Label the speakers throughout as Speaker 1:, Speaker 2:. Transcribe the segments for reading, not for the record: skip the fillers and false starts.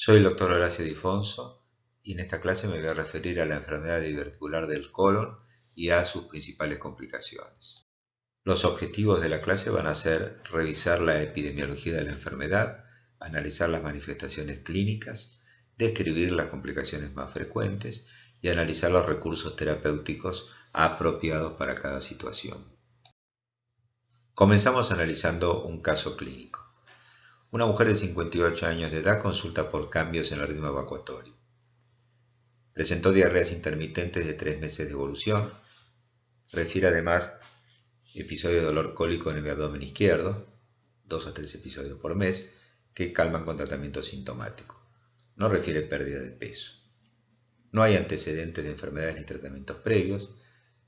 Speaker 1: Soy el doctor Horacio Difonso y en esta clase me voy a referir a la enfermedad diverticular del colon y a sus principales complicaciones. Los objetivos de la clase van a ser revisar la epidemiología de la enfermedad, analizar las manifestaciones clínicas, describir las complicaciones más frecuentes y analizar los recursos terapéuticos apropiados para cada situación. Comenzamos analizando un caso clínico. Una mujer de 58 años de edad consulta por cambios en el ritmo evacuatorio. Presentó diarreas intermitentes de 3 meses de evolución. Refiere además episodios de dolor cólico en el abdomen izquierdo, 2 a 3 episodios por mes, que calman con tratamiento sintomático. No refiere pérdida de peso. No hay antecedentes de enfermedades ni tratamientos previos.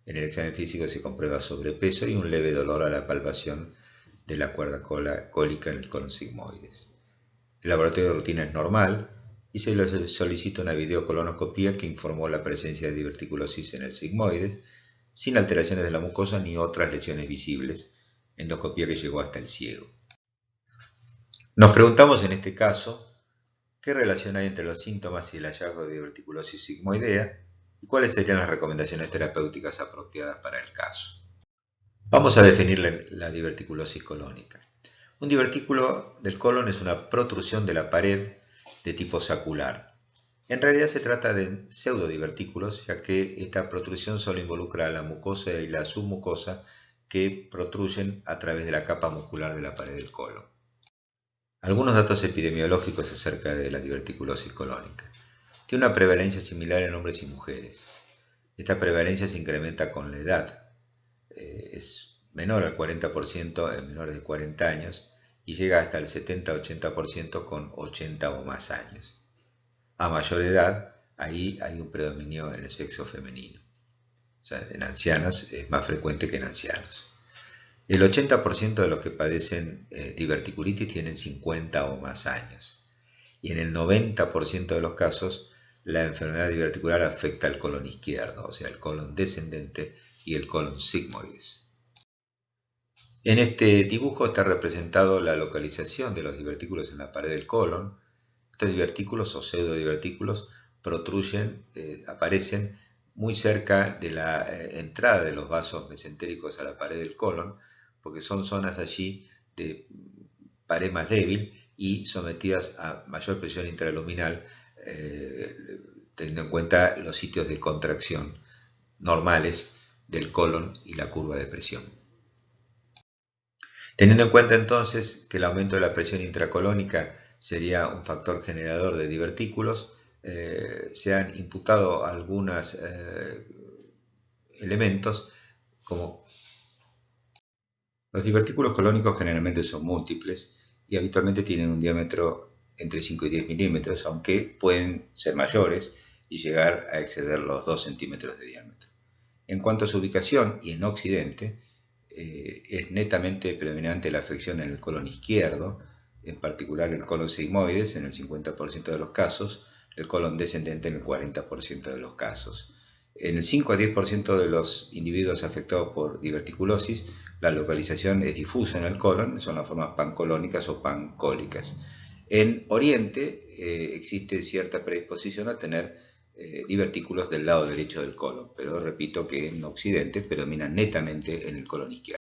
Speaker 1: En el examen físico se comprueba sobrepeso y un leve dolor a la palpación de la cuerda cólica en el colon sigmoides. El laboratorio de rutina es normal y se le solicita una videocolonoscopía que informó la presencia de diverticulosis en el sigmoides, sin alteraciones de la mucosa ni otras lesiones visibles, endoscopía que llegó hasta el ciego. Nos preguntamos en este caso qué relación hay entre los síntomas y el hallazgo de diverticulosis sigmoidea y cuáles serían las recomendaciones terapéuticas apropiadas para el caso. Vamos a definir la diverticulosis colónica. Un divertículo del colon es una protrusión de la pared de tipo sacular. En realidad se trata de pseudodivertículos, ya que esta protrusión solo involucra a la mucosa y la submucosa que protruyen a través de la capa muscular de la pared del colon. Algunos datos epidemiológicos acerca de la diverticulosis colónica. Tiene una prevalencia similar en hombres y mujeres. Esta prevalencia se incrementa con la edad. Es menor al 40% en menores de 40 años y llega hasta el 70-80% con 80 o más años. A mayor edad, ahí hay un predominio en el sexo femenino. O sea, en ancianas es más frecuente que en ancianos. El 80% de los que padecen diverticulitis tienen 50 o más años. Y en el 90% de los casos, la enfermedad diverticular afecta al colon izquierdo, o sea, el colon descendente y el colon sigmoides. En este dibujo está representado la localización de los divertículos en la pared del colon. Estos divertículos o pseudodivertículos protruyen, aparecen muy cerca de la entrada de los vasos mesentéricos a la pared del colon, porque son zonas allí de pared más débil y sometidas a mayor presión intraluminal, teniendo en cuenta los sitios de contracción normales del colon y la curva de presión. Teniendo en cuenta entonces que el aumento de la presión intracolónica sería un factor generador de divertículos, se han imputado algunos elementos como los divertículos colónicos generalmente son múltiples y habitualmente tienen un diámetro entre 5 y 10 milímetros, aunque pueden ser mayores y llegar a exceder los 2 centímetros de diámetro. En cuanto a su ubicación y en Occidente, es netamente predominante la afección en el colon izquierdo, en particular el colon sigmoides en el 50% de los casos, el colon descendente en el 40% de los casos. En el 5 a 10% de los individuos afectados por diverticulosis, la localización es difusa en el colon, son las formas pancolónicas o pancólicas. En Oriente existe cierta predisposición a tener divertículos del lado derecho del colon, pero repito que en Occidente predominan netamente en el colon izquierdo.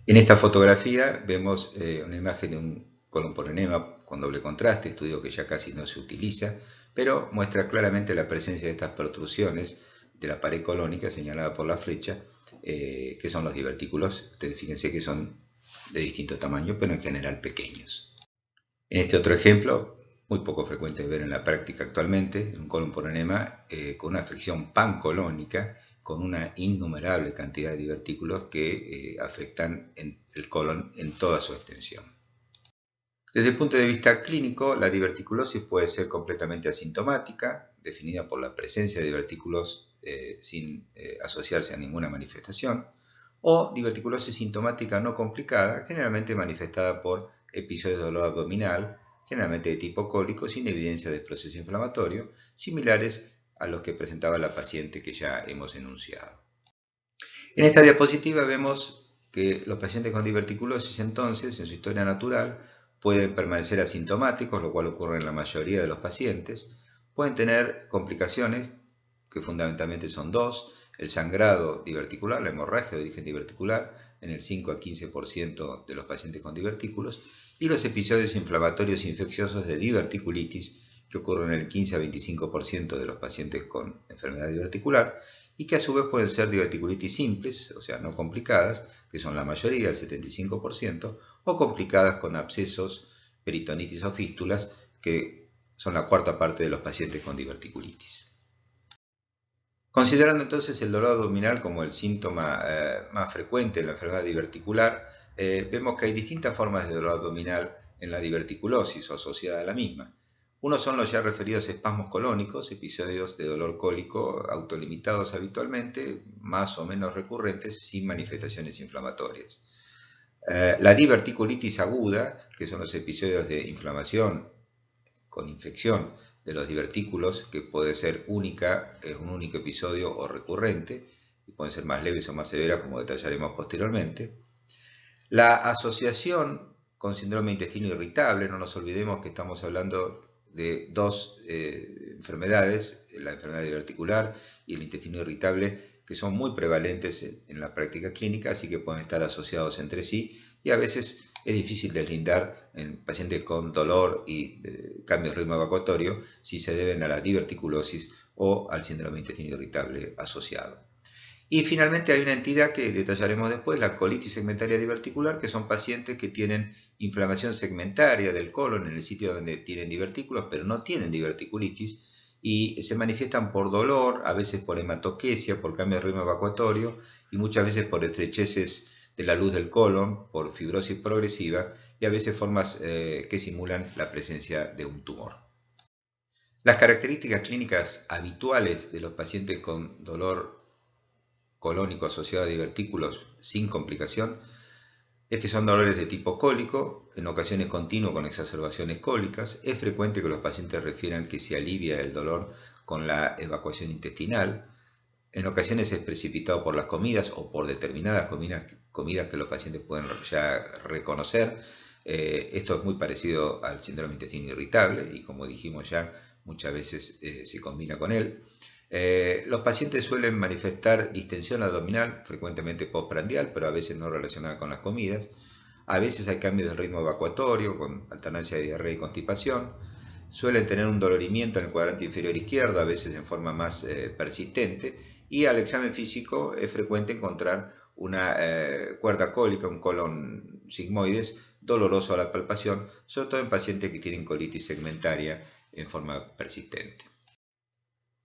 Speaker 1: En esta fotografía vemos una imagen de un colon por enema con doble contraste, estudio que ya casi no se utiliza, pero muestra claramente la presencia de estas protrusiones de la pared colónica señalada por la flecha, que son los divertículos. Ustedes fíjense que son de distinto tamaño, pero en general pequeños. En este otro ejemplo, muy poco frecuente de ver en la práctica actualmente, un colon por enema con una afección pancolónica, con una innumerable cantidad de divertículos que afectan el colon en toda su extensión. Desde el punto de vista clínico, la diverticulosis puede ser completamente asintomática, definida por la presencia de divertículos sin asociarse a ninguna manifestación, o diverticulosis sintomática no complicada, generalmente manifestada por episodios de dolor abdominal, generalmente de tipo cólico, sin evidencia de proceso inflamatorio, similares a los que presentaba la paciente que ya hemos enunciado. En esta diapositiva vemos que los pacientes con diverticulosis entonces, en su historia natural, pueden permanecer asintomáticos, lo cual ocurre en la mayoría de los pacientes. Pueden tener complicaciones, que fundamentalmente son dos: el sangrado diverticular, la hemorragia de origen diverticular, en el 5 a 15% de los pacientes con divertículos, y los episodios inflamatorios infecciosos de diverticulitis, que ocurren en el 15 a 25% de los pacientes con enfermedad diverticular, y que a su vez pueden ser diverticulitis simples, o sea, no complicadas, que son la mayoría, el 75%, o complicadas con abscesos, peritonitis o fístulas, que son la cuarta parte de los pacientes con diverticulitis. Considerando entonces el dolor abdominal como el síntoma más frecuente en la enfermedad diverticular, vemos que hay distintas formas de dolor abdominal en la diverticulosis o asociada a la misma. Unos son los ya referidos espasmos colónicos, episodios de dolor cólico autolimitados habitualmente, más o menos recurrentes, sin manifestaciones inflamatorias. La diverticulitis aguda, que son los episodios de inflamación con infección de los divertículos, que puede ser es un único episodio o recurrente, y pueden ser más leves o más severas, como detallaremos posteriormente. La asociación con síndrome de intestino irritable, no nos olvidemos que estamos hablando de dos enfermedades, la enfermedad diverticular y el intestino irritable, que son muy prevalentes en la práctica clínica, así que pueden estar asociados entre sí, y a veces es difícil deslindar en pacientes con dolor y cambios de ritmo evacuatorio si se deben a la diverticulosis o al síndrome de intestino irritable asociado. Y finalmente hay una entidad que detallaremos después, la colitis segmentaria diverticular, que son pacientes que tienen inflamación segmentaria del colon en el sitio donde tienen divertículos, pero no tienen diverticulitis, y se manifiestan por dolor, a veces por hematoquesia, por cambio de ritmo evacuatorio, y muchas veces por estrecheces de la luz del colon, por fibrosis progresiva, y a veces formas que simulan la presencia de un tumor. Las características clínicas habituales de los pacientes con dolor colónico asociado a divertículos sin complicación es que son dolores de tipo cólico, en ocasiones continuo con exacerbaciones cólicas. Es frecuente que los pacientes refieran que se alivia el dolor con la evacuación intestinal. En ocasiones es precipitado por las comidas o por determinadas comidas que los pacientes pueden ya reconocer. Esto es muy parecido al síndrome de intestino irritable y, como dijimos ya, muchas veces se combina con él. Los pacientes suelen manifestar distensión abdominal, frecuentemente postprandial, pero a veces no relacionada con las comidas. A veces hay cambios de ritmo evacuatorio, con alternancia de diarrea y constipación. Suelen tener un dolorimiento en el cuadrante inferior izquierdo, a veces en forma más persistente. Y al examen físico es frecuente encontrar una cuerda cólica, un colon sigmoides, doloroso a la palpación, sobre todo en pacientes que tienen colitis segmentaria en forma persistente.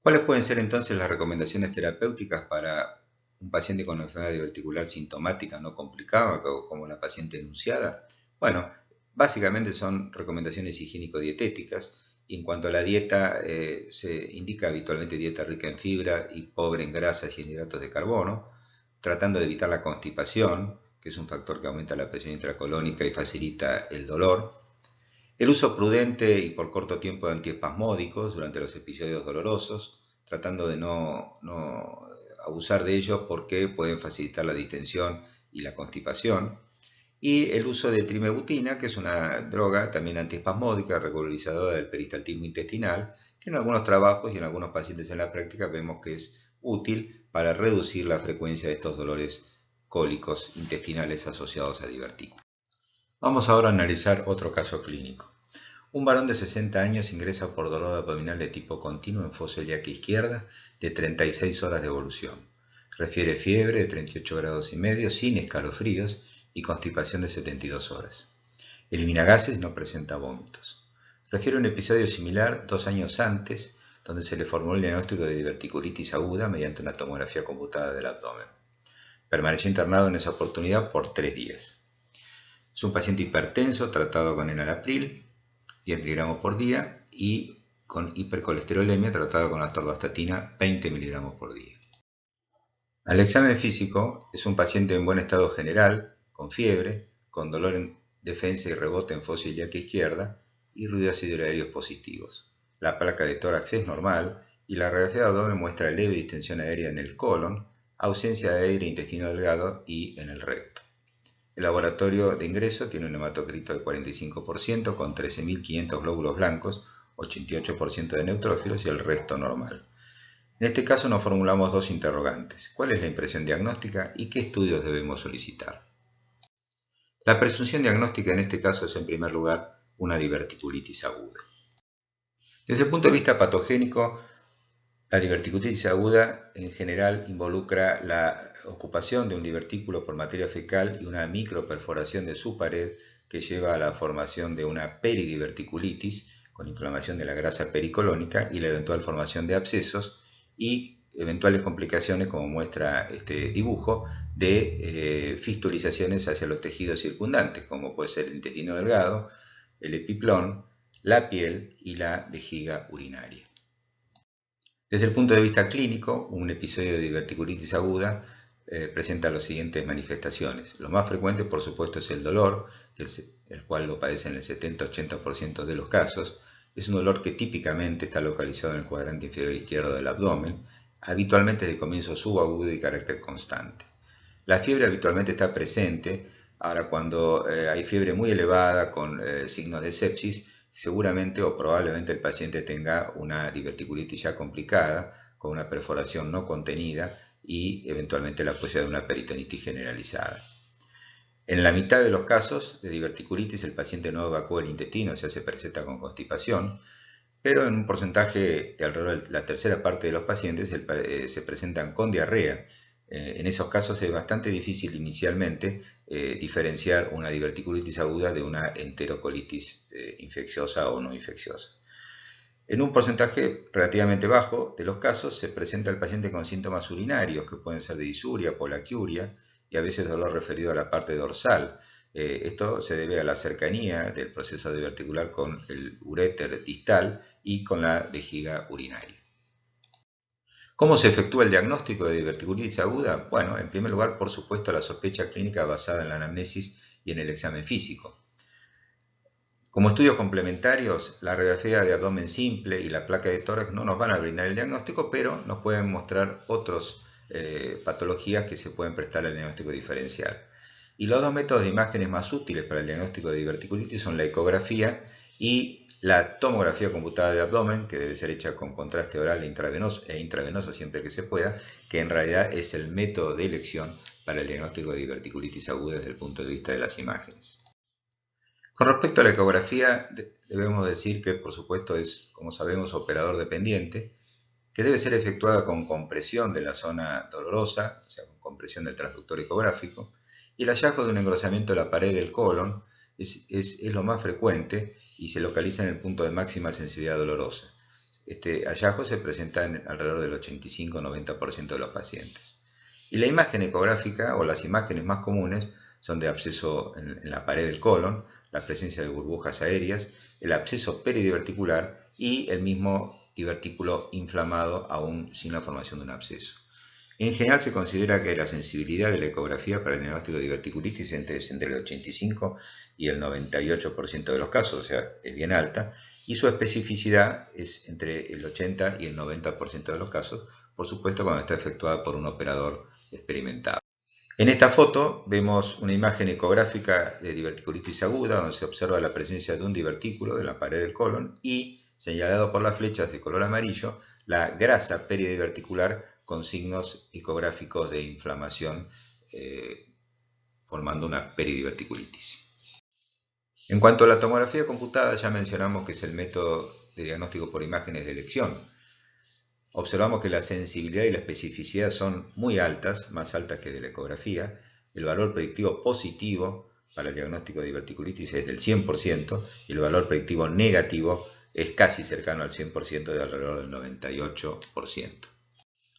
Speaker 1: ¿Cuáles pueden ser entonces las recomendaciones terapéuticas para un paciente con enfermedad diverticular sintomática no complicada, como la paciente enunciada? Bueno, básicamente son recomendaciones higiénico-dietéticas. Y en cuanto a la dieta, se indica habitualmente dieta rica en fibra y pobre en grasas y en hidratos de carbono, tratando de evitar la constipación, que es un factor que aumenta la presión intracolónica y facilita el dolor. El uso prudente y por corto tiempo de antiespasmódicos durante los episodios dolorosos, tratando de no abusar de ellos porque pueden facilitar la distensión y la constipación. Y el uso de trimebutina, que es una droga también antiespasmódica, regularizadora del peristaltismo intestinal, que en algunos trabajos y en algunos pacientes en la práctica vemos que es útil para reducir la frecuencia de estos dolores cólicos intestinales asociados a divertículos. Vamos ahora a analizar otro caso clínico. Un varón de 60 años ingresa por dolor abdominal de tipo continuo en fosa ilíaca izquierda de 36 horas de evolución. Refiere fiebre de 38 grados y medio sin escalofríos y constipación de 72 horas. Elimina gases y no presenta vómitos. Refiere un episodio similar 2 años antes, donde se le formuló el diagnóstico de diverticulitis aguda mediante una tomografía computada del abdomen. Permaneció internado en esa oportunidad por 3 días. Es un paciente hipertenso tratado con enalapril, 10 miligramos por día, y con hipercolesterolemia tratado con la atorvastatina, 20 miligramos por día. Al examen físico es un paciente en buen estado general, con fiebre, con dolor en defensa y rebote en fosa ilíaca izquierda y ruidos hidroaéreos positivos. La placa de tórax es normal y la radiografía de abdomen muestra leve distensión aérea en el colon, ausencia de aire intestino delgado y en el recto. El laboratorio de ingreso tiene un hematocrito de 45% con 13.500 glóbulos blancos, 88% de neutrófilos y el resto normal. En este caso nos formulamos dos interrogantes. ¿Cuál es la impresión diagnóstica y qué estudios debemos solicitar? La presunción diagnóstica en este caso es en primer lugar una diverticulitis aguda. Desde el punto de vista patogénico, la diverticulitis aguda en general involucra la ocupación de un divertículo por materia fecal y una microperforación de su pared que lleva a la formación de una peridiverticulitis con inflamación de la grasa pericolónica y la eventual formación de abscesos y eventuales complicaciones, como muestra este dibujo, de fistulizaciones hacia los tejidos circundantes, como puede ser el intestino delgado, el epiplón, la piel y la vejiga urinaria. Desde el punto de vista clínico, un episodio de diverticulitis aguda presenta las siguientes manifestaciones. Lo más frecuente, por supuesto, es el dolor, el cual lo padecen el 70-80% de los casos. Es un dolor que típicamente está localizado en el cuadrante inferior izquierdo del abdomen, habitualmente de comienzo subagudo y carácter constante. La fiebre habitualmente está presente. Ahora, cuando hay fiebre muy elevada con signos de sepsis, seguramente o probablemente el paciente tenga una diverticulitis ya complicada, con una perforación no contenida y eventualmente la posibilidad de una peritonitis generalizada. En la mitad de los casos de diverticulitis el paciente no evacúa el intestino, o sea, se presenta con constipación, pero en un porcentaje de alrededor de la tercera parte de los pacientes se presentan con diarrea. En esos casos es bastante difícil inicialmente diferenciar una diverticulitis aguda de una enterocolitis infecciosa o no infecciosa. En un porcentaje relativamente bajo de los casos se presenta el paciente con síntomas urinarios que pueden ser de disuria, polaquiuria y a veces dolor referido a la parte dorsal. Esto se debe a la cercanía del proceso diverticular con el uréter distal y con la vejiga urinaria. ¿Cómo se efectúa el diagnóstico de diverticulitis aguda? Bueno, en primer lugar, por supuesto, la sospecha clínica basada en la anamnesis y en el examen físico. Como estudios complementarios, la radiografía de abdomen simple y la placa de tórax no nos van a brindar el diagnóstico, pero nos pueden mostrar otras patologías que se pueden prestar al diagnóstico diferencial. Y los dos métodos de imágenes más útiles para el diagnóstico de diverticulitis son la ecografía y la tomografía computada de abdomen, que debe ser hecha con contraste oral e intravenoso siempre que se pueda, que en realidad es el método de elección para el diagnóstico de diverticulitis aguda desde el punto de vista de las imágenes. Con respecto a la ecografía, debemos decir que por supuesto es, como sabemos, operador dependiente, que debe ser efectuada con compresión de la zona dolorosa, o sea, con compresión del transductor ecográfico, y el hallazgo de un engrosamiento de la pared del colon es lo más frecuente y se localiza en el punto de máxima sensibilidad dolorosa. Este hallazgo se presenta en alrededor del 85-90% de los pacientes. Y la imagen ecográfica o las imágenes más comunes son de absceso en la pared del colon, la presencia de burbujas aéreas, el absceso peridiverticular y el mismo divertículo inflamado aún sin la formación de un absceso. En general se considera que la sensibilidad de la ecografía para el diagnóstico de diverticulitis es entre el 85 y el 98% de los casos, o sea, es bien alta, y su especificidad es entre el 80 y el 90% de los casos, por supuesto cuando está efectuada por un operador experimentado. En esta foto vemos una imagen ecográfica de diverticulitis aguda donde se observa la presencia de un divertículo en la pared del colon y, señalado por las flechas de color amarillo, la grasa peridiverticular con signos ecográficos de inflamación formando una peridiverticulitis. En cuanto a la tomografía computada, ya mencionamos que es el método de diagnóstico por imágenes de elección. Observamos que la sensibilidad y la especificidad son muy altas, más altas que de la ecografía. El valor predictivo positivo para el diagnóstico de diverticulitis es del 100% y el valor predictivo negativo es casi cercano al 100%, de alrededor del 98%.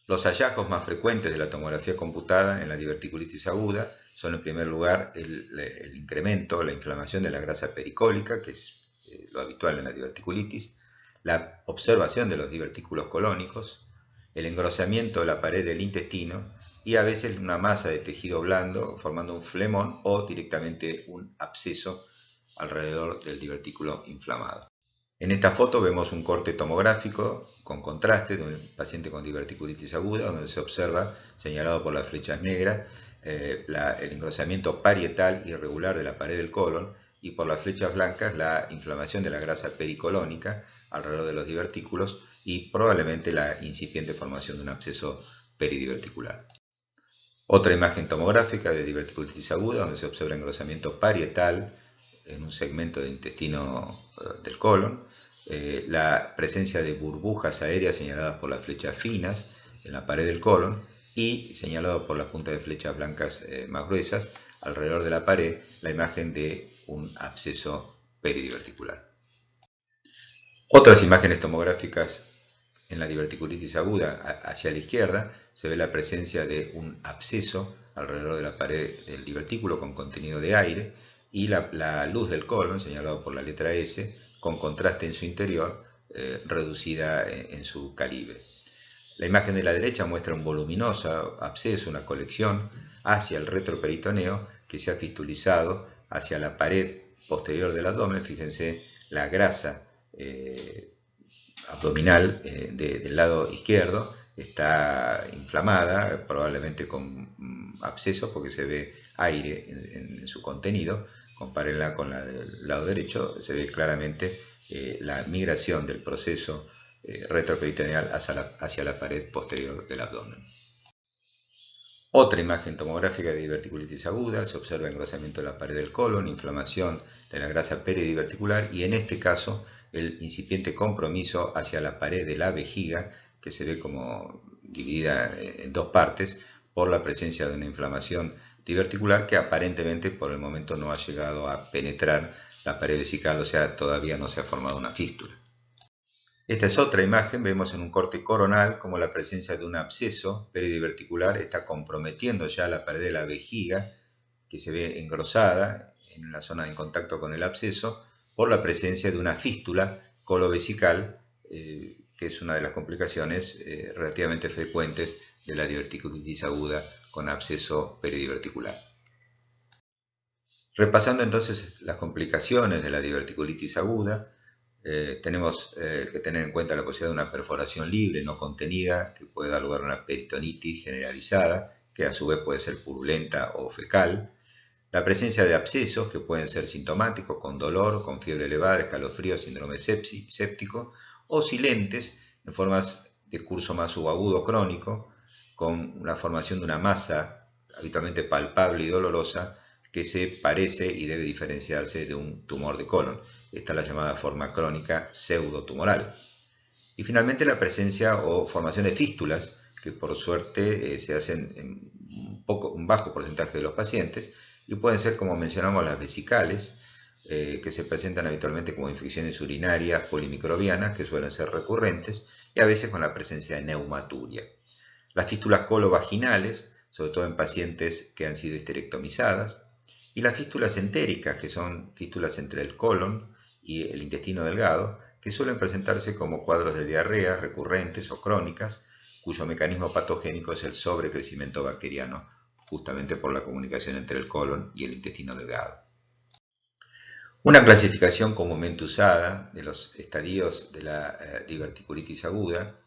Speaker 1: Los hallazgos más frecuentes de la tomografía computada en la diverticulitis aguda son en primer lugar el incremento, la inflamación de la grasa pericólica, que es lo habitual en la diverticulitis, la observación de los divertículos colónicos, el engrosamiento de la pared del intestino y a veces una masa de tejido blando formando un flemón o directamente un absceso alrededor del divertículo inflamado. En esta foto vemos un corte tomográfico con contraste de un paciente con diverticulitis aguda, donde se observa, señalado por las flechas negras, el engrosamiento parietal irregular de la pared del colon, y por las flechas blancas la inflamación de la grasa pericolónica alrededor de los divertículos y probablemente la incipiente formación de un absceso peridiverticular. Otra imagen tomográfica de diverticulitis aguda donde se observa engrosamiento parietal en un segmento del intestino del colon, la presencia de burbujas aéreas señaladas por las flechas finas en la pared del colon y señalado por las puntas de flechas blancas más gruesas alrededor de la pared, la imagen de un absceso peridiverticular. Otras imágenes tomográficas en la diverticulitis aguda, hacia la izquierda, se ve la presencia de un absceso alrededor de la pared del divertículo con contenido de aire y la luz del colon, señalado por la letra S, con contraste en su interior, reducida en su calibre. La imagen de la derecha muestra un voluminoso absceso, una colección hacia el retroperitoneo que se ha fistulizado hacia la pared posterior del abdomen. Fíjense la grasa abdominal del lado izquierdo está inflamada, probablemente con absceso porque se ve aire en su contenido. Compárenla con la del lado derecho, se ve claramente la migración del proceso retroperitoneal hacia la pared posterior del abdomen. Otra imagen tomográfica de diverticulitis aguda, se observa engrosamiento de la pared del colon, inflamación de la grasa peridiverticular y en este caso el incipiente compromiso hacia la pared de la vejiga, que se ve como dividida en dos partes por la presencia de una inflamación diverticular que aparentemente por el momento no ha llegado a penetrar la pared vesical, o sea, todavía no se ha formado una fístula. Esta es otra imagen, vemos en un corte coronal como la presencia de un absceso peridiverticular está comprometiendo ya la pared de la vejiga, que se ve engrosada en la zona en contacto con el absceso, por la presencia de una fístula colovesical, que es una de las complicaciones relativamente frecuentes de la diverticulitis aguda con absceso peridiverticular. Repasando entonces las complicaciones de la diverticulitis aguda, tenemos que tener en cuenta la posibilidad de una perforación libre, no contenida, que puede dar lugar a una peritonitis generalizada, que a su vez puede ser purulenta o fecal. La presencia de abscesos, que pueden ser sintomáticos, con dolor, con fiebre elevada, escalofrío, síndrome séptico, o silentes, en formas de curso más subagudo crónico, con la formación de una masa habitualmente palpable y dolorosa, que se parece y debe diferenciarse de un tumor de colon. Esta es la llamada forma crónica pseudotumoral. Y finalmente la presencia o formación de fístulas, que por suerte se hacen en un bajo porcentaje de los pacientes, y pueden ser, como mencionamos, las vesicales, que se presentan habitualmente como infecciones urinarias polimicrobianas, que suelen ser recurrentes, y a veces con la presencia de neumaturia. Las fístulas colovaginales, sobre todo en pacientes que han sido histerectomizadas, y las fístulas entéricas, que son fístulas entre el colon y el intestino delgado, que suelen presentarse como cuadros de diarrea recurrentes o crónicas, cuyo mecanismo patogénico es el sobrecrecimiento bacteriano, justamente por la comunicación entre el colon y el intestino delgado. Una clasificación comúnmente usada de los estadios de la diverticulitis aguda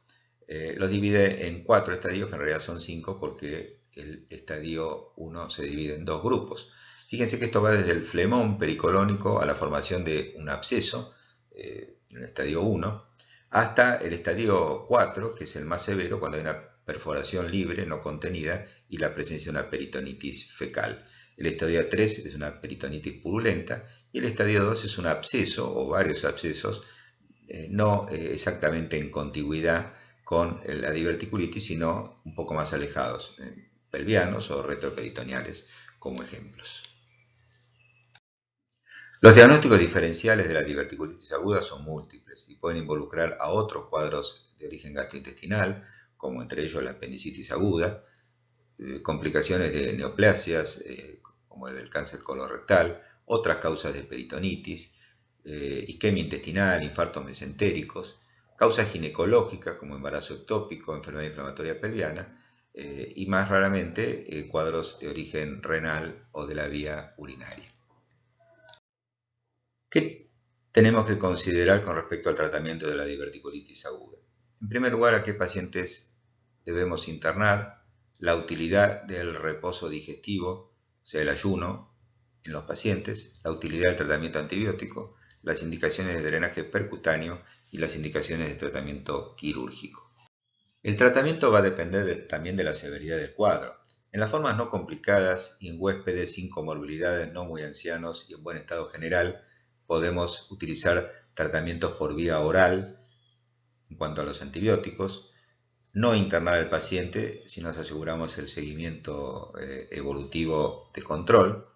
Speaker 1: los divide en 4 estadios, que en realidad son 5 porque el estadio 1 se divide en 2 grupos. Fíjense que esto va desde el flemón pericolónico a la formación de un absceso, en el estadio 1, hasta el estadio 4, que es el más severo, cuando hay una perforación libre, no contenida, y la presencia de una peritonitis fecal. El estadio 3 es una peritonitis purulenta, y el estadio 2 es un absceso, o varios abscesos, no exactamente en contigüidad con la diverticulitis, sino un poco más alejados, pelvianos o retroperitoneales, como ejemplos. Los diagnósticos diferenciales de la diverticulitis aguda son múltiples y pueden involucrar a otros cuadros de origen gastrointestinal, como entre ellos la apendicitis aguda, complicaciones de neoplasias, como el del cáncer colorectal, otras causas de peritonitis, isquemia intestinal, infartos mesentéricos, causas ginecológicas como embarazo ectópico, enfermedad inflamatoria pelviana, y más raramente cuadros de origen renal o de la vía urinaria. ¿Qué tenemos que considerar con respecto al tratamiento de la diverticulitis aguda? En primer lugar, ¿a qué pacientes debemos internar? la utilidad del reposo digestivo, o sea, el ayuno en los pacientes, la utilidad del tratamiento antibiótico, las indicaciones de drenaje percutáneo y las indicaciones de tratamiento quirúrgico. El tratamiento va a depender también de la severidad del cuadro. En las formas no complicadas y en huéspedes sin comorbilidades, no muy ancianos y en buen estado general, podemos utilizar tratamientos por vía oral en cuanto a los antibióticos, no internar al paciente si nos aseguramos el seguimiento evolutivo de control.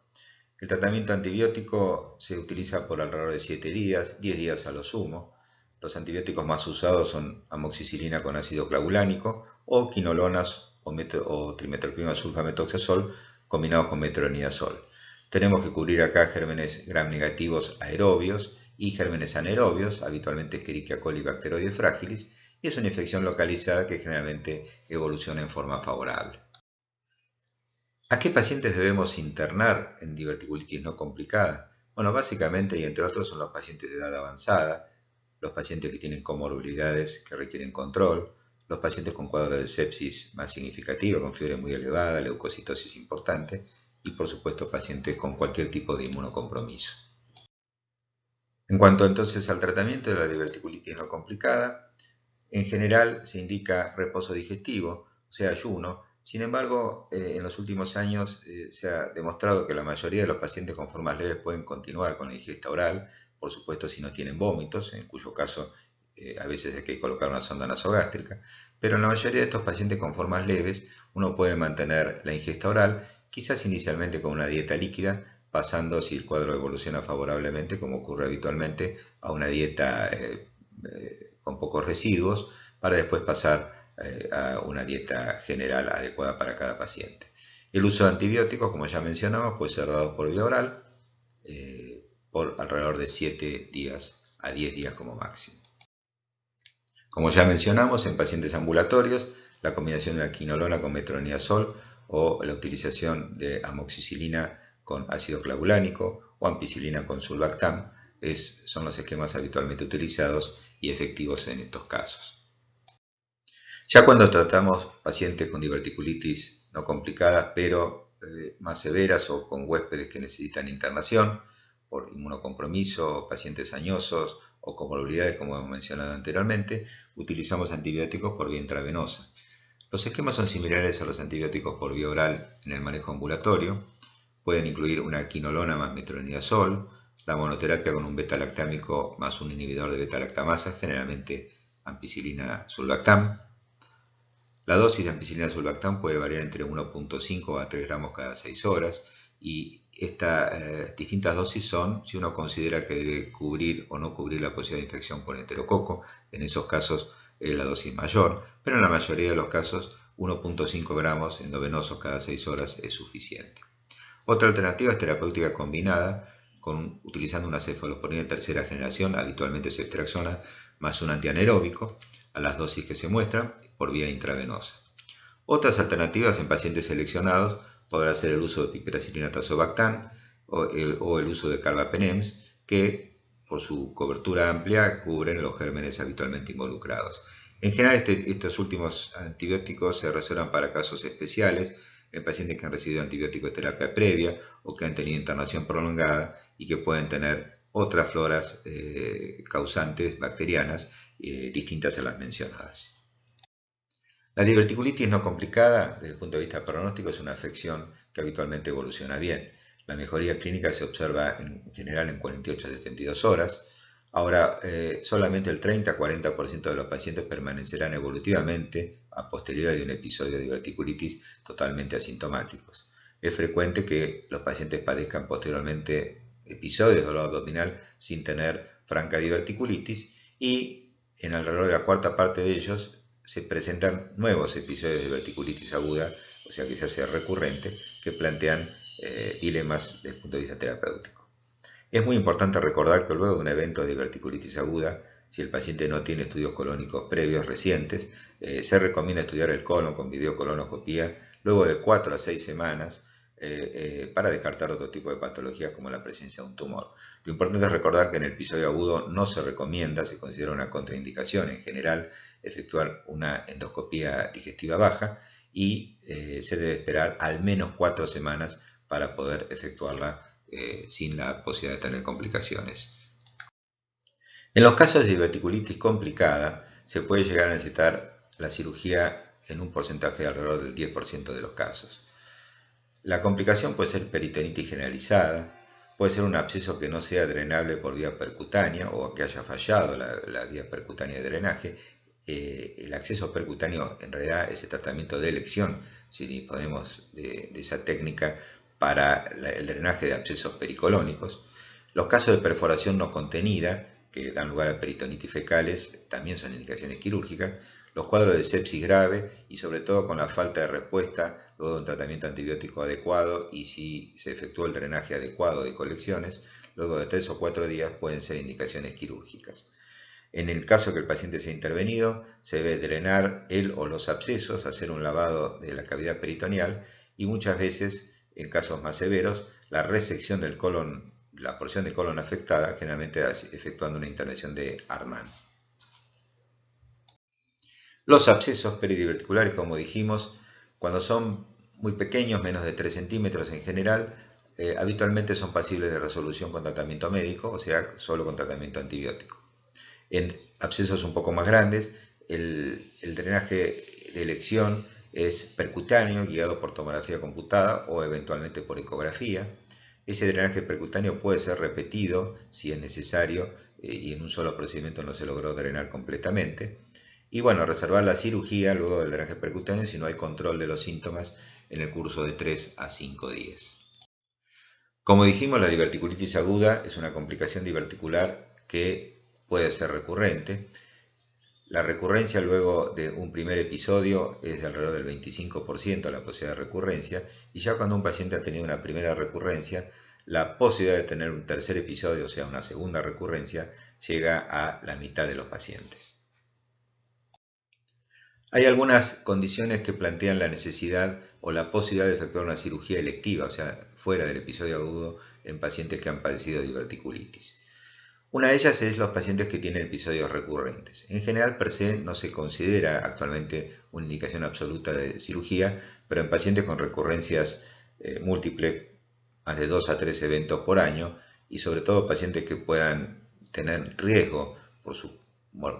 Speaker 1: El tratamiento antibiótico se utiliza por alrededor de 7 días, 10 días a lo sumo. Los antibióticos más usados son amoxicilina con ácido clavulánico o quinolonas o trimethoprim sulfametoxazol combinados con metronidazol. Tenemos que cubrir acá gérmenes gram negativos aerobios y gérmenes anaerobios, habitualmente Escherichia coli y Bacteroides fragilis, y es una infección localizada que generalmente evoluciona en forma favorable. ¿A qué pacientes debemos internar en diverticulitis no complicada? Bueno, básicamente y entre otros son los pacientes de edad avanzada, los pacientes que tienen comorbilidades que requieren control, los pacientes con cuadro de sepsis más significativa, con fiebre muy elevada, leucocitosis importante y por supuesto pacientes con cualquier tipo de inmunocompromiso. En cuanto entonces al tratamiento de la diverticulitis no complicada, en general se indica reposo digestivo, o sea, ayuno. Sin embargo, en los últimos años se ha demostrado que la mayoría de los pacientes con formas leves pueden continuar con la ingesta oral, por supuesto si no tienen vómitos, en cuyo caso a veces hay que colocar una sonda nasogástrica, pero en la mayoría de estos pacientes con formas leves uno puede mantener la ingesta oral, quizás inicialmente con una dieta líquida, pasando, si el cuadro evoluciona favorablemente, como ocurre habitualmente, a una dieta con pocos residuos, para después pasar a una dieta general adecuada para cada paciente. El uso de antibióticos, como ya mencionamos, puede ser dado por vía oral por alrededor de 7 días a 10 días como máximo. Como ya mencionamos, en pacientes ambulatorios, la combinación de la quinolona con metronidazol o la utilización de amoxicilina con ácido clavulánico o ampicilina con sulbactam son los esquemas habitualmente utilizados y efectivos en estos casos. Ya cuando tratamos pacientes con diverticulitis no complicadas, pero más severas o con huéspedes que necesitan internación por inmunocompromiso, pacientes añosos o comorbilidades, como hemos mencionado anteriormente, utilizamos antibióticos por vía intravenosa. Los esquemas son similares a los antibióticos por vía oral en el manejo ambulatorio. Pueden incluir una quinolona más metronidazol, la monoterapia con un beta-lactámico más un inhibidor de beta-lactamasa, generalmente ampicilina sulbactam. La dosis de ampicilina sulbactam puede variar entre 1.5 a 3 gramos cada 6 horas y estas distintas dosis son si uno considera que debe cubrir o no cubrir la posibilidad de infección por enterococo. En esos casos la dosis mayor, pero en la mayoría de los casos 1.5 gramos endovenosos cada 6 horas es suficiente. Otra alternativa es terapéutica combinada, utilizando una cefalosporina de tercera generación, habitualmente ceftriaxona, más un antianaeróbico, a las dosis que se muestran por vía intravenosa. Otras alternativas en pacientes seleccionados podrá ser el uso de piperacilina tazobactam o el uso de carbapenems, que por su cobertura amplia cubren los gérmenes habitualmente involucrados. En general estos últimos antibióticos se reservan para casos especiales, en pacientes que han recibido antibiótico-terapia previa o que han tenido internación prolongada y que pueden tener otras floras causantes bacterianas distintas a las mencionadas. La diverticulitis no complicada, desde el punto de vista pronóstico, es una afección que habitualmente evoluciona bien. La mejoría clínica se observa en general en 48 a 72 horas. Ahora, solamente el 30-40% de los pacientes permanecerán evolutivamente a posteriori de un episodio de diverticulitis totalmente asintomáticos. Es frecuente que los pacientes padezcan posteriormente episodios de dolor abdominal sin tener franca diverticulitis y en alrededor de la cuarta parte de ellos se presentan nuevos episodios de diverticulitis aguda, o sea que se hace recurrente, que plantean dilemas desde el punto de vista terapéutico. Es muy importante recordar que luego de un evento de diverticulitis aguda, si el paciente no tiene estudios colónicos previos recientes, se recomienda estudiar el colon con videocolonoscopía luego de 4 a 6 semanas para descartar otro tipo de patologías como la presencia de un tumor. Lo importante es recordar que en el episodio agudo no se recomienda, se considera una contraindicación en general, efectuar una endoscopía digestiva baja y se debe esperar al menos 4 semanas para poder efectuarla sin la posibilidad de tener complicaciones. En los casos de diverticulitis complicada, se puede llegar a necesitar la cirugía en un porcentaje de alrededor del 10% de los casos. La complicación puede ser peritonitis generalizada, puede ser un absceso que no sea drenable por vía percutánea o que haya fallado la vía percutánea de drenaje. El acceso percutáneo en realidad es el tratamiento de elección, si disponemos de esa técnica para el drenaje de abscesos pericolónicos. Los casos de perforación no contenida, que dan lugar a peritonitis fecales, también son indicaciones quirúrgicas. Los cuadros de sepsis grave y sobre todo con la falta de respuesta luego de un tratamiento antibiótico adecuado y si se efectuó el drenaje adecuado de colecciones, luego de 3 o 4 días pueden ser indicaciones quirúrgicas. En el caso que el paciente sea intervenido, se debe drenar él o los abscesos, hacer un lavado de la cavidad peritoneal y muchas veces, en casos más severos, la resección del colon, la porción de colon afectada, generalmente efectuando una intervención de Arman. Los abscesos peridiverticulares, como dijimos, cuando son muy pequeños, menos de 3 centímetros en general, habitualmente son pasibles de resolución con tratamiento médico, o sea, solo con tratamiento antibiótico. En abscesos un poco más grandes, el drenaje de elección es percutáneo, guiado por tomografía computada o eventualmente por ecografía. Ese drenaje percutáneo puede ser repetido si es necesario y en un solo procedimiento no se logró drenar completamente. Y bueno, reservar la cirugía luego del drenaje percutáneo si no hay control de los síntomas en el curso de 3 a 5 días. Como dijimos, la diverticulitis aguda es una complicación diverticular que puede ser recurrente. La recurrencia luego de un primer episodio es de alrededor del 25% la posibilidad de recurrencia, y ya cuando un paciente ha tenido una primera recurrencia, la posibilidad de tener un tercer episodio, o sea, una segunda recurrencia, llega a la mitad de los pacientes. Hay algunas condiciones que plantean la necesidad o la posibilidad de efectuar una cirugía electiva, o sea, fuera del episodio agudo en pacientes que han padecido diverticulitis. Una de ellas es los pacientes que tienen episodios recurrentes. En general, per se, no se considera actualmente una indicación absoluta de cirugía, pero en pacientes con recurrencias múltiples, más de 2 a 3 eventos por año, y sobre todo pacientes que puedan tener riesgo por sus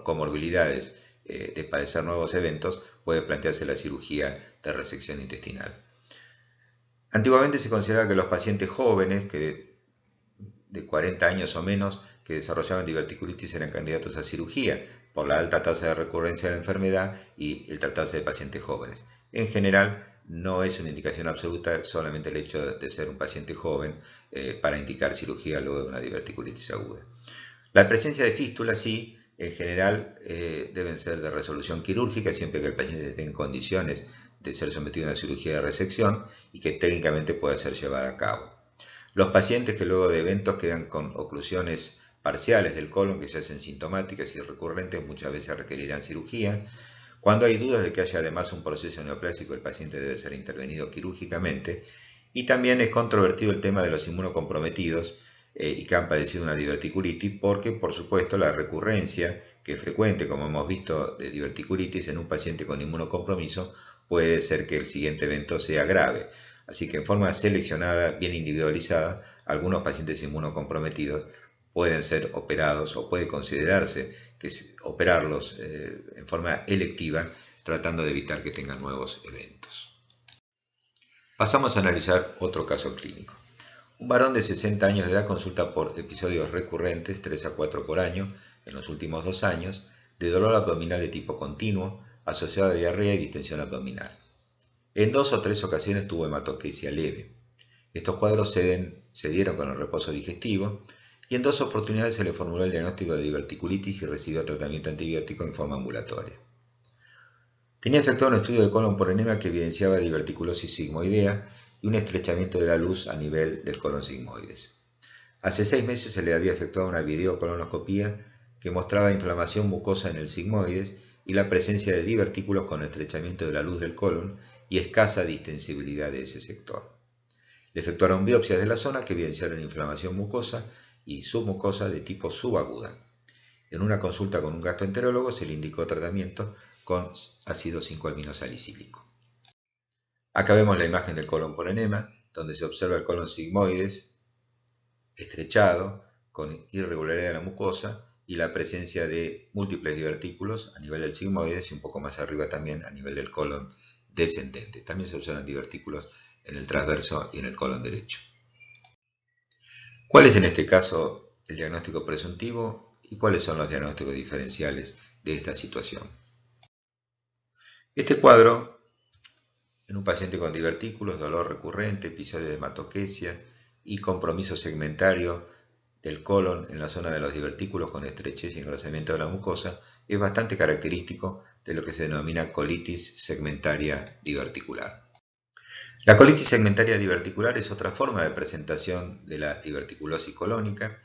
Speaker 1: comorbilidades de padecer nuevos eventos, puede plantearse la cirugía de resección intestinal. Antiguamente se consideraba que los pacientes jóvenes, que de 40 años o menos, que desarrollaban diverticulitis eran candidatos a cirugía por la alta tasa de recurrencia de la enfermedad y el tratarse de pacientes jóvenes. En general, no es una indicación absoluta solamente el hecho de ser un paciente joven para indicar cirugía luego de una diverticulitis aguda. La presencia de fístulas sí, en general deben ser de resolución quirúrgica siempre que el paciente esté en condiciones de ser sometido a una cirugía de resección y que técnicamente pueda ser llevada a cabo. Los pacientes que luego de eventos quedan con oclusiones parciales del colon que se hacen sintomáticas y recurrentes muchas veces requerirán cirugía. Cuando hay dudas de que haya además un proceso neoplásico, el paciente debe ser intervenido quirúrgicamente. Y también es controvertido el tema de los inmunocomprometidos y que han padecido una diverticulitis, porque por supuesto la recurrencia, que es frecuente como hemos visto de diverticulitis en un paciente con inmunocompromiso, puede ser que el siguiente evento sea grave. Así que en forma seleccionada, bien individualizada, algunos pacientes inmunocomprometidos pueden ser operados o puede considerarse que operarlos en forma electiva, tratando de evitar que tengan nuevos eventos. Pasamos a analizar otro caso clínico. Un varón de 60 años de edad consulta por episodios recurrentes, 3 a 4 por año, en los últimos 2 años, de dolor abdominal de tipo continuo, asociado a diarrea y distensión abdominal. En 2 o 3 ocasiones tuvo hematoquesia leve. Estos cuadros se dieron con el reposo digestivo y en 2 oportunidades se le formuló el diagnóstico de diverticulitis y recibió tratamiento antibiótico en forma ambulatoria. Tenía efectuado un estudio de colon por enema que evidenciaba diverticulosis sigmoidea y un estrechamiento de la luz a nivel del colon sigmoides. Hace 6 meses se le había efectuado una videocolonoscopía que mostraba inflamación mucosa en el sigmoides y la presencia de divertículos con estrechamiento de la luz del colon y escasa distensibilidad de ese sector. Le efectuaron biopsias de la zona que evidenciaron inflamación mucosa y submucosa de tipo subaguda. En una consulta con un gastroenterólogo se le indicó tratamiento con ácido 5-aminosalicílico. Acá vemos la imagen del colon por enema, donde se observa el colon sigmoides estrechado, con irregularidad de la mucosa y la presencia de múltiples divertículos a nivel del sigmoides y un poco más arriba también a nivel del colon descendente. También se observan divertículos en el transverso y en el colon derecho. ¿Cuál es en este caso el diagnóstico presuntivo y cuáles son los diagnósticos diferenciales de esta situación? Este cuadro, en un paciente con divertículos, dolor recurrente, episodios de hematoquesia y compromiso segmentario del colon en la zona de los divertículos con estrechez y engrosamiento de la mucosa, es bastante característico de lo que se denomina colitis segmentaria diverticular. La colitis segmentaria diverticular es otra forma de presentación de la diverticulosis colónica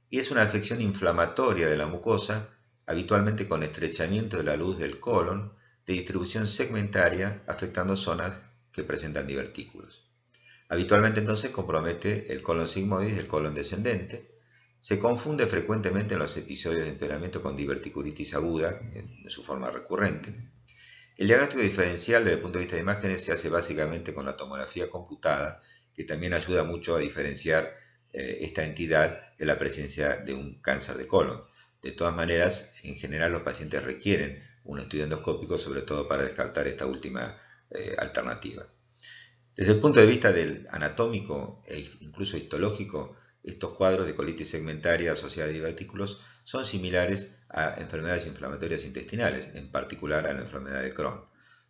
Speaker 1: y es una afección inflamatoria de la mucosa, habitualmente con estrechamiento de la luz del colon, de distribución segmentaria, afectando zonas que presentan divertículos. Habitualmente entonces compromete el colon sigmoides y el colon descendente. Se confunde frecuentemente en los episodios de empeoramiento con diverticulitis aguda, en su forma recurrente. El diagnóstico diferencial desde el punto de vista de imágenes se hace básicamente con la tomografía computada, que también ayuda mucho a diferenciar esta entidad de la presencia de un cáncer de colon. De todas maneras, en general los pacientes requieren un estudio endoscópico, sobre todo para descartar esta última alternativa. Desde el punto de vista del anatómico e incluso histológico, estos cuadros de colitis segmentaria asociada a divertículos son similares a enfermedades inflamatorias intestinales, en particular a la enfermedad de Crohn.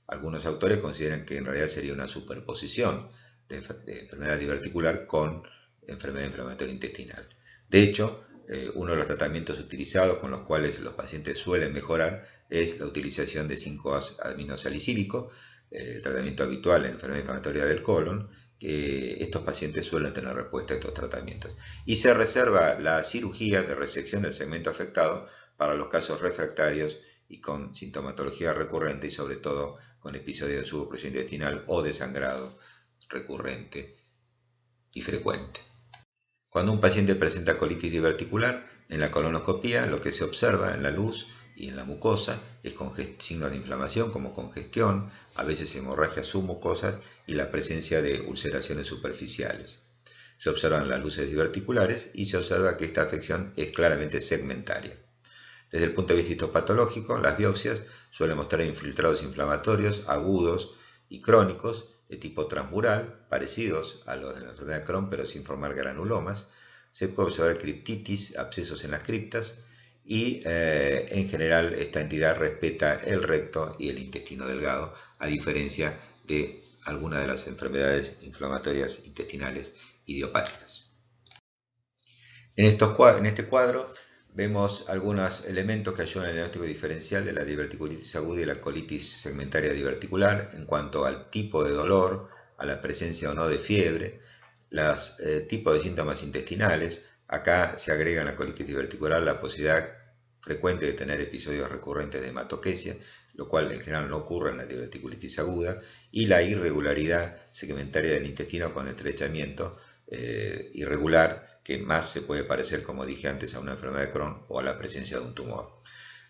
Speaker 1: Algunos autores consideran que en realidad sería una superposición de enfermedad diverticular con enfermedad inflamatoria intestinal. De hecho, uno de los tratamientos utilizados con los cuales los pacientes suelen mejorar es la utilización de 5-aminosalicílico, el tratamiento habitual en enfermedad inflamatoria del colon, que estos pacientes suelen tener respuesta a estos tratamientos. Y se reserva la cirugía de resección del segmento afectado para los casos refractarios y con sintomatología recurrente y sobre todo con episodios de suboclusión intestinal o de sangrado recurrente y frecuente. Cuando un paciente presenta colitis diverticular, en la colonoscopía lo que se observa en la luz y en la mucosa es signos de inflamación como congestión, a veces hemorragias submucosas y la presencia de ulceraciones superficiales. Se observan las luces diverticulares y se observa que esta afección es claramente segmentaria. Desde el punto de vista histopatológico, las biopsias suelen mostrar infiltrados inflamatorios agudos y crónicos de tipo transmural, parecidos a los de la enfermedad de Crohn, pero sin formar granulomas. Se puede observar criptitis, abscesos en las criptas, y en general esta entidad respeta el recto y el intestino delgado, a diferencia de algunas de las enfermedades inflamatorias intestinales idiopáticas. En este cuadro vemos algunos elementos que ayudan al diagnóstico diferencial de la diverticulitis aguda y la colitis segmentaria diverticular en cuanto al tipo de dolor, a la presencia o no de fiebre, los tipos de síntomas intestinales. Acá se agrega en la colitis diverticular la posibilidad frecuente de tener episodios recurrentes de hematoquesia, lo cual en general no ocurre en la diverticulitis aguda, y la irregularidad segmentaria del intestino con estrechamiento irregular, que más se puede parecer, como dije antes, a una enfermedad de Crohn o a la presencia de un tumor.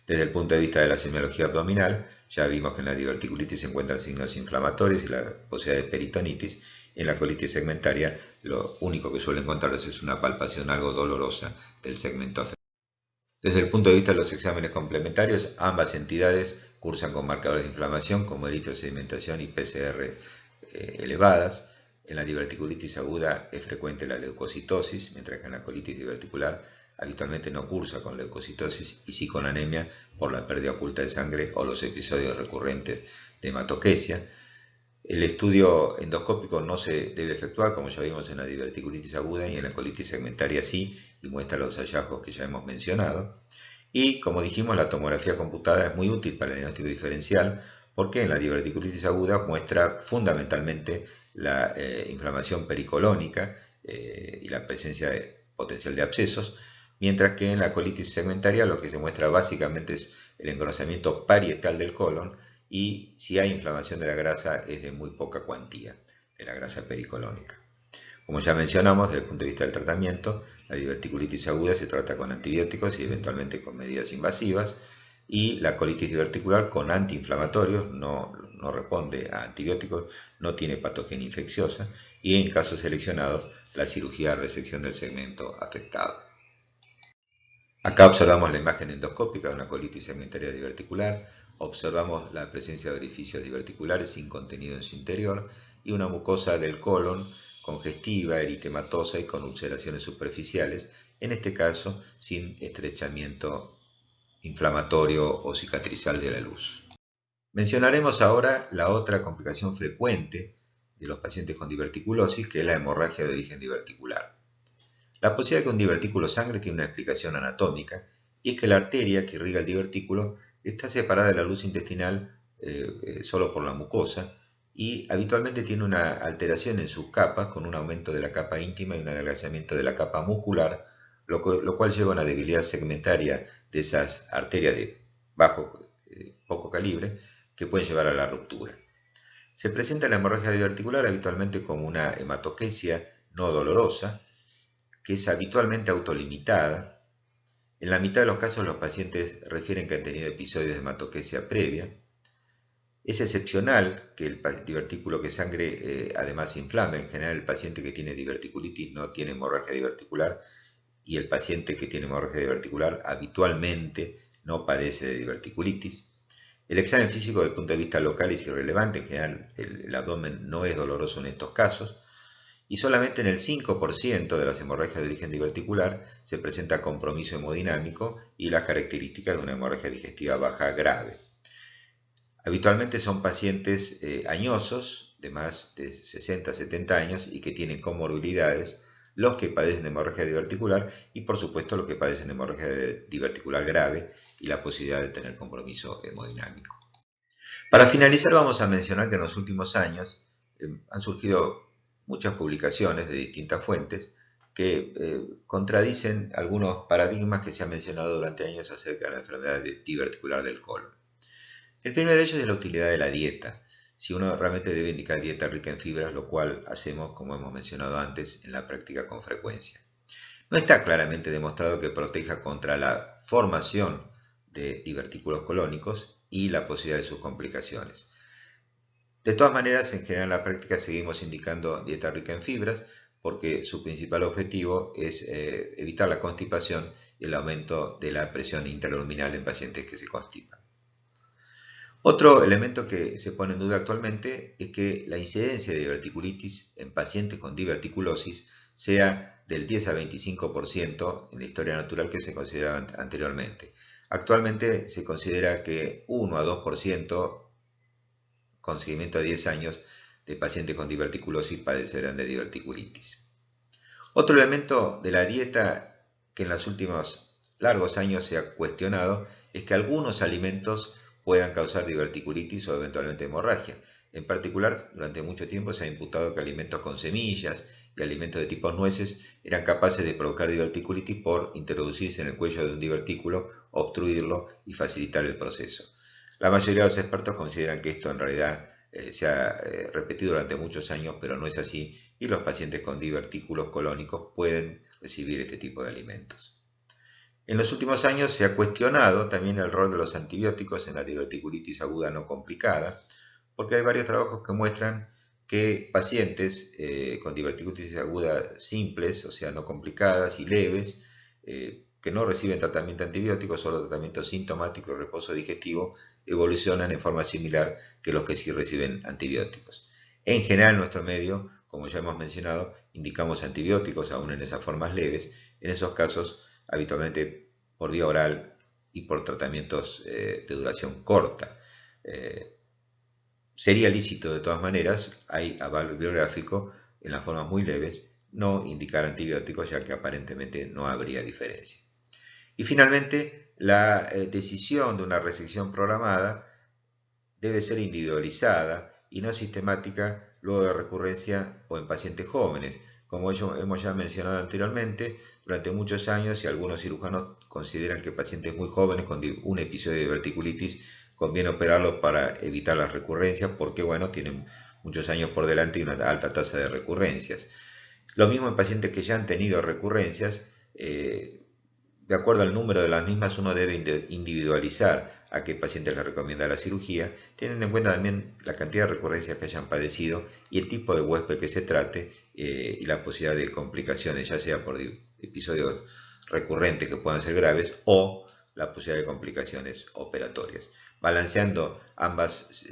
Speaker 1: Desde el punto de vista de la semiología abdominal, ya vimos que en la diverticulitis se encuentran signos inflamatorios y la posibilidad de peritonitis. En la colitis segmentaria, lo único que suele encontrarse es una palpación algo dolorosa del segmento afectado. Desde el punto de vista de los exámenes complementarios, ambas entidades cursan con marcadores de inflamación como eritrosedimentación y PCR elevadas. En la diverticulitis aguda es frecuente la leucocitosis, mientras que en la colitis diverticular habitualmente no cursa con leucocitosis y sí con anemia por la pérdida oculta de sangre o los episodios recurrentes de hematoquesia. El estudio endoscópico no se debe efectuar, como ya vimos en la diverticulitis aguda, y en la colitis segmentaria sí, y muestra los hallazgos que ya hemos mencionado. Y como dijimos, la tomografía computada es muy útil para el diagnóstico diferencial, porque en la diverticulitis aguda muestra fundamentalmente la inflamación pericolónica y la presencia potencial de abscesos, mientras que en la colitis segmentaria lo que se muestra básicamente es el engrosamiento parietal del colon, y si hay inflamación de la grasa es de muy poca cuantía, de la grasa pericolónica. Como ya mencionamos, desde el punto de vista del tratamiento, la diverticulitis aguda se trata con antibióticos y eventualmente con medidas invasivas, y la colitis diverticular con antiinflamatorios, no no responde a antibióticos, no tiene patogenia infecciosa y en casos seleccionados la cirugía de resección del segmento afectado. Acá observamos la imagen endoscópica de una colitis segmentaria diverticular, observamos la presencia de orificios diverticulares sin contenido en su interior y una mucosa del colon congestiva, eritematosa y con ulceraciones superficiales, en este caso sin estrechamiento inflamatorio o cicatrizal de la luz. Mencionaremos ahora la otra complicación frecuente de los pacientes con diverticulosis, que es la hemorragia de origen diverticular. La posibilidad de que un divertículo sangre tiene una explicación anatómica, y es que la arteria que irriga el divertículo está separada de la luz intestinal solo por la mucosa, y habitualmente tiene una alteración en sus capas con un aumento de la capa íntima y un adelgazamiento de la capa muscular, lo cual lleva a una debilidad segmentaria de esas arterias de poco calibre que pueden llevar a la ruptura. Se presenta la hemorragia diverticular habitualmente como una hematoquesia no dolorosa, que es habitualmente autolimitada. En la mitad de los casos los pacientes refieren que han tenido episodios de hematoquesia previa. Es excepcional que el divertículo que sangre además se inflame. En general el paciente que tiene diverticulitis no tiene hemorragia diverticular y el paciente que tiene hemorragia diverticular habitualmente no padece de diverticulitis. El examen físico desde el punto de vista local es irrelevante, en general el abdomen no es doloroso en estos casos y solamente en el 5% de las hemorragias de origen diverticular se presenta compromiso hemodinámico y las características de una hemorragia digestiva baja grave. Habitualmente son pacientes añosos, de más de 60-70 años y que tienen comorbilidades, los que padecen de hemorragia diverticular y por supuesto los que padecen de hemorragia diverticular grave y la posibilidad de tener compromiso hemodinámico. Para finalizar vamos a mencionar que en los últimos años han surgido muchas publicaciones de distintas fuentes que contradicen algunos paradigmas que se han mencionado durante años acerca de la enfermedad diverticular del colon. El primero de ellos es la utilidad de la dieta. Si uno realmente debe indicar dieta rica en fibras, lo cual hacemos, como hemos mencionado antes, en la práctica con frecuencia. No está claramente demostrado que proteja contra la formación de divertículos colónicos y la posibilidad de sus complicaciones. De todas maneras, en general en la práctica seguimos indicando dieta rica en fibras porque su principal objetivo es evitar la constipación y el aumento de la presión intraluminal en pacientes que se constipan. Otro elemento que se pone en duda actualmente es que la incidencia de diverticulitis en pacientes con diverticulosis sea del 10 a 25% en la historia natural que se consideraba anteriormente. Actualmente se considera que 1 a 2% con seguimiento a 10 años de pacientes con diverticulosis padecerán de diverticulitis. Otro elemento de la dieta que en los últimos largos años se ha cuestionado es que algunos alimentos puedan causar diverticulitis o eventualmente hemorragia. En particular, durante mucho tiempo se ha imputado que alimentos con semillas y alimentos de tipo nueces eran capaces de provocar diverticulitis por introducirse en el cuello de un divertículo, obstruirlo y facilitar el proceso. La mayoría de los expertos consideran que esto en realidad se ha repetido durante muchos años, pero no es así, y los pacientes con divertículos colónicos pueden recibir este tipo de alimentos. En los últimos años se ha cuestionado también el rol de los antibióticos en la diverticulitis aguda no complicada, porque hay varios trabajos que muestran que pacientes con diverticulitis aguda simples, o sea, no complicadas y leves, que no reciben tratamiento antibiótico, solo tratamiento sintomático y reposo digestivo, evolucionan en forma similar que los que sí reciben antibióticos. En general, en nuestro medio, como ya hemos mencionado, indicamos antibióticos aún en esas formas leves. En esos casos, habitualmente por vía oral y por tratamientos de duración corta. Sería lícito de todas maneras, hay aval bibliográfico en las formas muy leves, no indicar antibióticos ya que aparentemente no habría diferencia. Y finalmente, la decisión de una resección programada debe ser individualizada y no sistemática luego de recurrencia o en pacientes jóvenes. Como hemos ya mencionado anteriormente, durante muchos años y algunos cirujanos consideran que pacientes muy jóvenes con un episodio de diverticulitis conviene operarlos para evitar las recurrencias porque, bueno, tienen muchos años por delante y una alta tasa de recurrencias. Lo mismo en pacientes que ya han tenido recurrencias, De acuerdo al número de las mismas, uno debe individualizar a qué pacientes le recomienda la cirugía, teniendo en cuenta también la cantidad de recurrencias que hayan padecido y el tipo de huésped que se trate y la posibilidad de complicaciones, ya sea por episodios recurrentes que puedan ser graves o la posibilidad de complicaciones operatorias. Balanceando ambas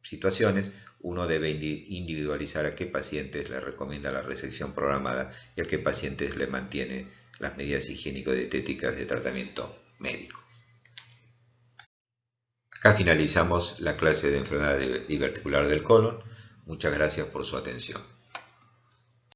Speaker 1: situaciones, uno debe individualizar a qué pacientes le recomienda la resección programada y a qué pacientes le mantiene las medidas higiénico-dietéticas de tratamiento médico. Acá finalizamos la clase de enfermedad diverticular del colon. Muchas gracias por su atención.